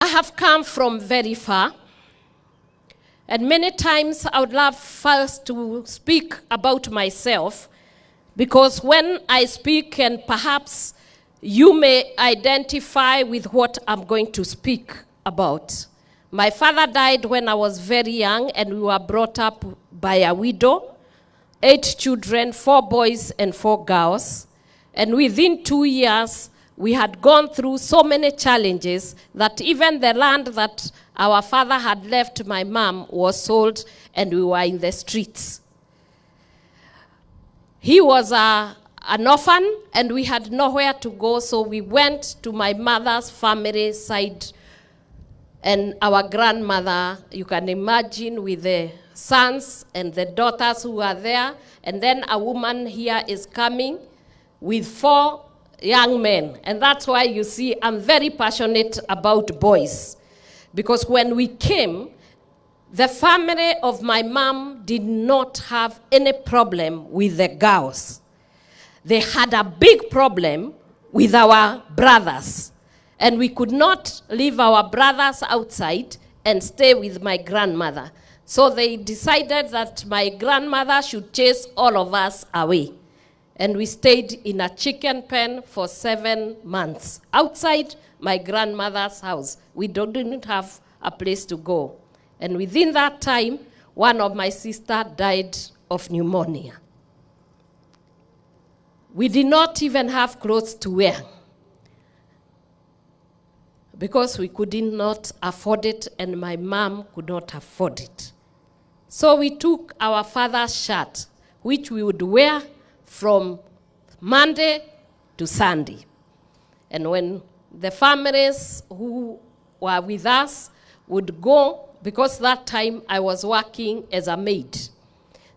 I have come from very far, and many times I would love first to speak about myself, because when I speak, and perhaps you may identify with what I'm going to speak about. My father died when I was very young, and we were brought up by a widow, 8 children, 4 boys and 4 girls. And within 2 years, we had gone through so many challenges that even the land that our father had left my mom was sold, and we were in the streets. He was an orphan, and we had nowhere to go, so we went to my mother's family side. And our grandmother, you can imagine, with the sons and the daughters who are there. And then a woman here is coming with 4 young men. And that's why you see I'm very passionate about boys. Because when we came, the family of my mom did not have any problem with the girls. They had a big problem with our brothers. And we could not leave our brothers outside and stay with my grandmother. So they decided that my grandmother should chase all of us away. And we stayed in a chicken pen for 7 months outside my grandmother's house. We didn't have a place to go. And within that time, one of my sisters died of pneumonia. We did not even have clothes to wear, because we could not afford it, and my mom could not afford it. So we took our father's shirt, which we would wear from Monday to Sunday. And when the families who were with us would go, because that time I was working as a maid.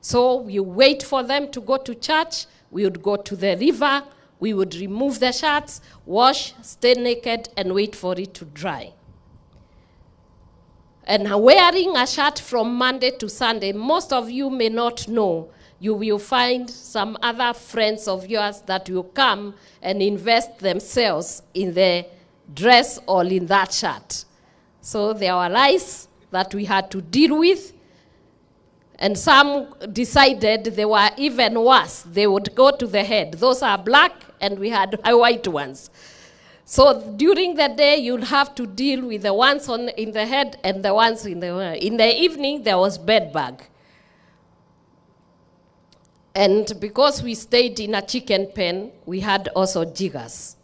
So you wait for them to go to church, we would go to the river, we would remove the shirts, wash, stay naked, and wait for it to dry. And wearing a shirt from Monday to Sunday, most of you may not know, you will find some other friends of yours that will come and invest themselves in the dress or in that shirt. So there were lies that we had to deal with. And some decided they were even worse. They would go to the head. Those are black, and we had white ones. So during the day, you'd have to deal with the ones in the head and the ones in the evening, there was bed bag. And because we stayed in a chicken pen, we had also jiggers.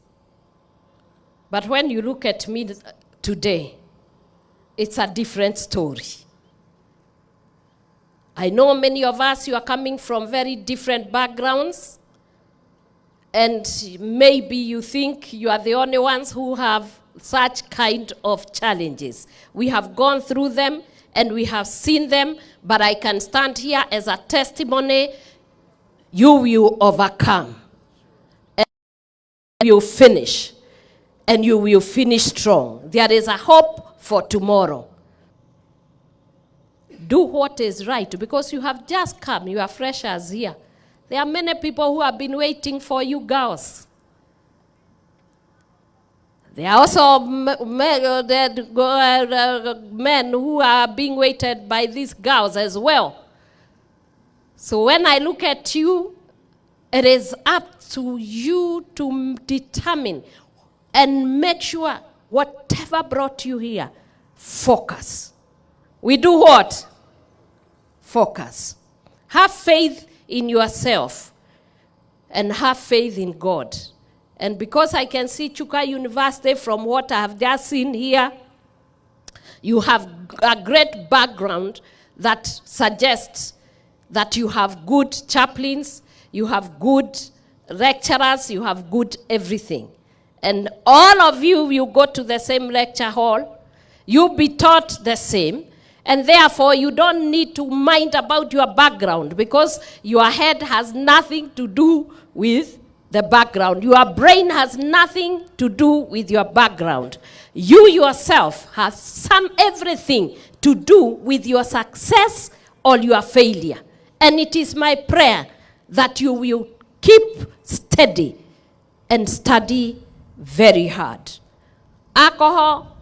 But when you look at me today, it's a different story. I know many of us, you are coming from very different backgrounds, and maybe you think you are the only ones who have such kind of challenges. We have gone through them, and we have seen them, but I can stand here as a testimony. You will overcome, and you will finish, and you will finish strong. There is a hope for tomorrow. Do what is right, because you have just come. You are freshers here. There are many people who have been waiting for you girls. There are also men who are being waited by these girls as well. So when I look at you, it is up to you to determine and make sure whatever brought you here, focus. We do what? Focus. Have faith in yourself and have faith in God. And because I can see Chuka University from what I have just seen here, you have a great background that suggests that you have good chaplains, you have good lecturers, you have good everything. And all of you, you go to the same lecture hall, you'll be taught the same. And therefore, you don't need to mind about your background, because your head has nothing to do with the background. Your brain has nothing to do with your background. You yourself have everything to do with your success or your failure. And it is my prayer that you will keep steady and study very hard. Alcohol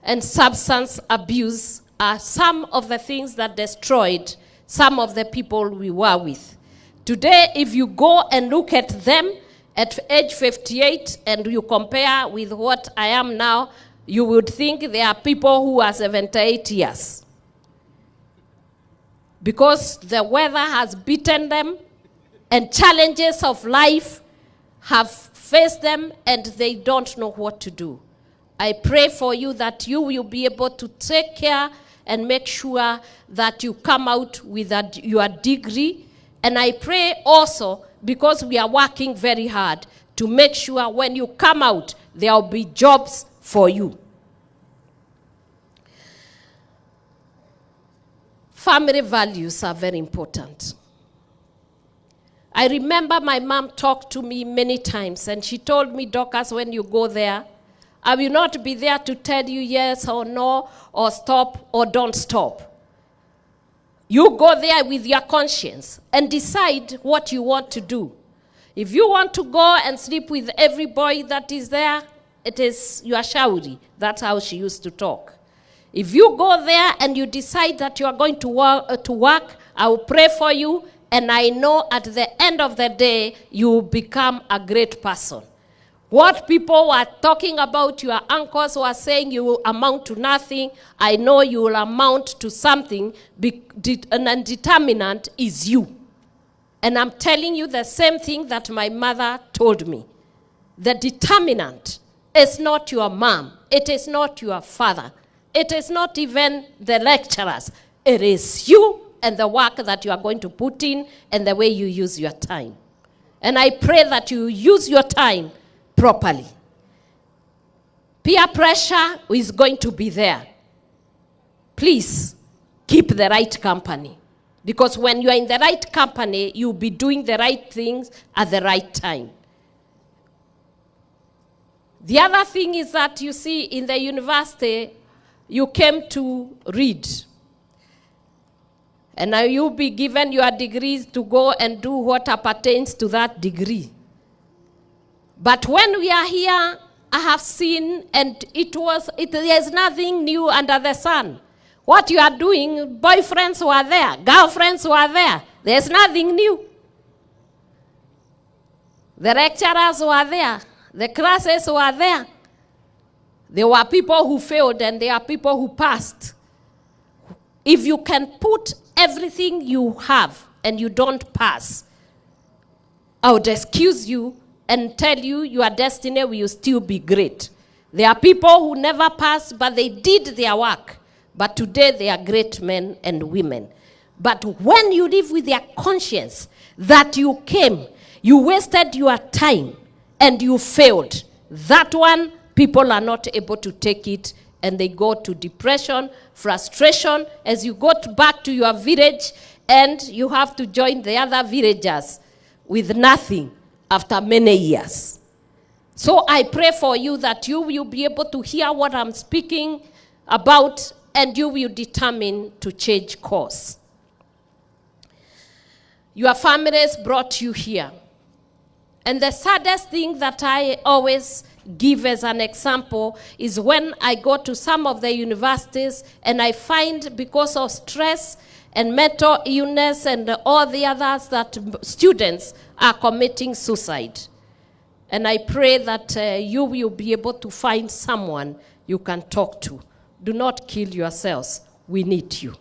and substance abuse are some of the things that destroyed some of the people we were with. Today, if you go and look at them at age 58 and you compare with what I am now, you would think they are people who are 78 years. Because the weather has beaten them and challenges of life have faced them and they don't know what to do. I pray for you that you will be able to take care and make sure that you come out with your degree. And I pray also, because we are working very hard, to make sure when you come out, there will be jobs for you. Family values are very important. I remember my mom talked to me many times, and she told me, Dorcas, when you go there, I will not be there to tell you yes or no, or stop or don't stop. You go there with your conscience and decide what you want to do. If you want to go and sleep with every boy that is there, it is your shauri. That's how she used to talk. If you go there and you decide that you are going to work, I will pray for you, and I know at the end of the day, you will become a great person. What people were talking about, your uncles were saying you will amount to nothing. I know you will amount to something, and determinant is you. And I'm telling you the same thing that my mother told me. The determinant is not your mom. It is not your father. It is not even the lecturers. It is you and the work that you are going to put in and the way you use your time. And I pray that you use your time properly. Peer pressure is going to be there. Please keep the right company. Because when you are in the right company, you'll be doing the right things at the right time. The other thing is that you see in the university, you came to read. And now you'll be given your degrees to go and do what appertains to that degree. But when we are here, I have seen, and there's nothing new under the sun. What you are doing, boyfriends were there, girlfriends were there. There's nothing new. The lecturers were there. The classes were there. There were people who failed and there are people who passed. If you can put everything you have and you don't pass, I would excuse you and tell you your destiny will still be great. There are people who never passed, but they did their work. But today they are great men and women. But when you live with your conscience that you came, you wasted your time, and you failed, that one, people are not able to take it, and they go to depression, frustration, as you go back to your village, and you have to join the other villagers with nothing after many years. So I pray for you that you will be able to hear what I'm speaking about, and you will determine to change course. Your families brought you here. And the saddest thing that I always give as an example is when I go to some of the universities and I find, because of stress and mental illness and all the others, that students are committing suicide. And I pray that you will be able to find someone you can talk to. Do not kill yourselves. We need you.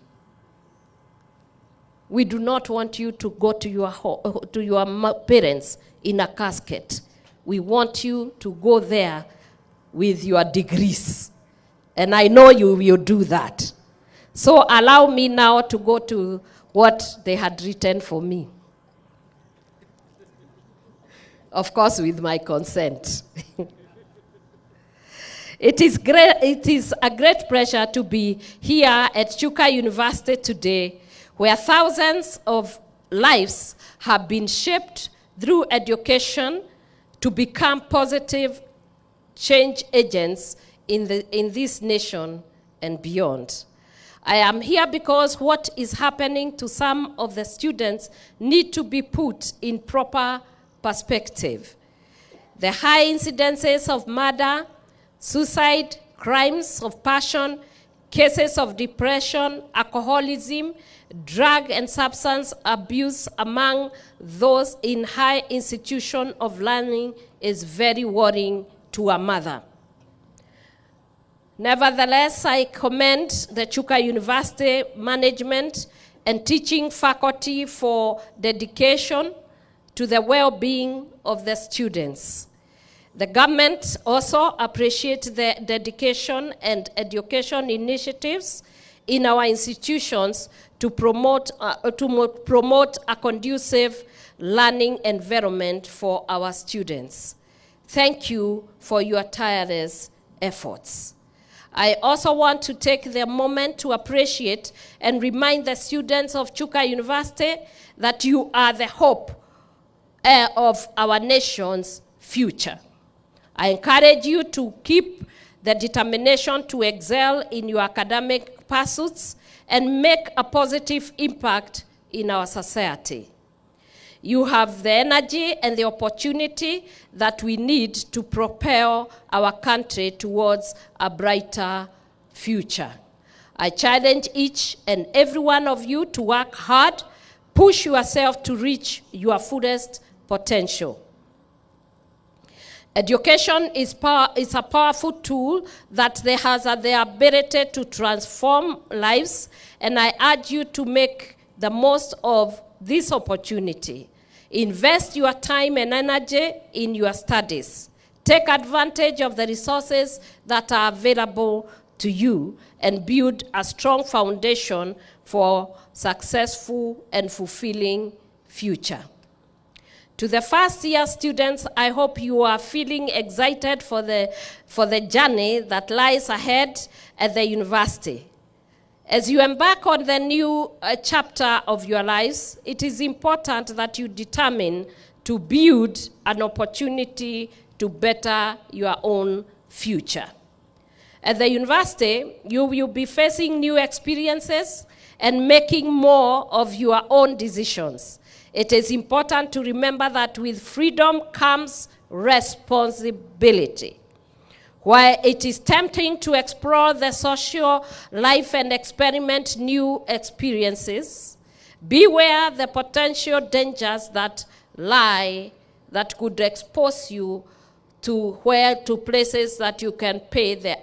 We do not want you to go to your parents in a casket. We want you to go there with your degrees. And I know you will do that. So allow me now to go to what they had written for me. Of course, with my consent. It is a great pleasure to be here at Chuka University today, where thousands of lives have been shaped through education to become positive change agents in this nation and beyond. I am here because what is happening to some of the students need to be put in proper perspective. The high incidences of murder, suicide, crimes of passion, cases of depression, alcoholism, drug and substance abuse among those in high institution of learning is very worrying to a mother. Nevertheless, I commend the Chuka University management and teaching faculty for dedication to the well-being of the students. The government also appreciates the dedication and education initiatives in our institutions to promote a conducive learning environment for our students. Thank you for your tireless efforts. I also want to take the moment to appreciate and remind the students of Chuka University that you are the hope of our nation's future. I encourage you to keep the determination to excel in your academic pursuits and make a positive impact in our society. You have the energy and the opportunity that we need to propel our country towards a brighter future. I challenge each and every one of you to work hard, push yourself to reach your fullest potential. Education is a powerful tool that has the ability to transform lives, and I urge you to make the most of this opportunity. Invest your time and energy in your studies. Take advantage of the resources that are available to you and build a strong foundation for successful and fulfilling future. To the first-year students, I hope you are feeling excited for the journey that lies ahead at the university. As you embark on the new chapter of your lives, it is important that you determine to build an opportunity to better your own future. At the university, you will be facing new experiences and making more of your own decisions. It is important to remember that with freedom comes responsibility. While it is tempting to explore the social life and experiment new experiences, beware the potential dangers that could expose you to places that you can pay the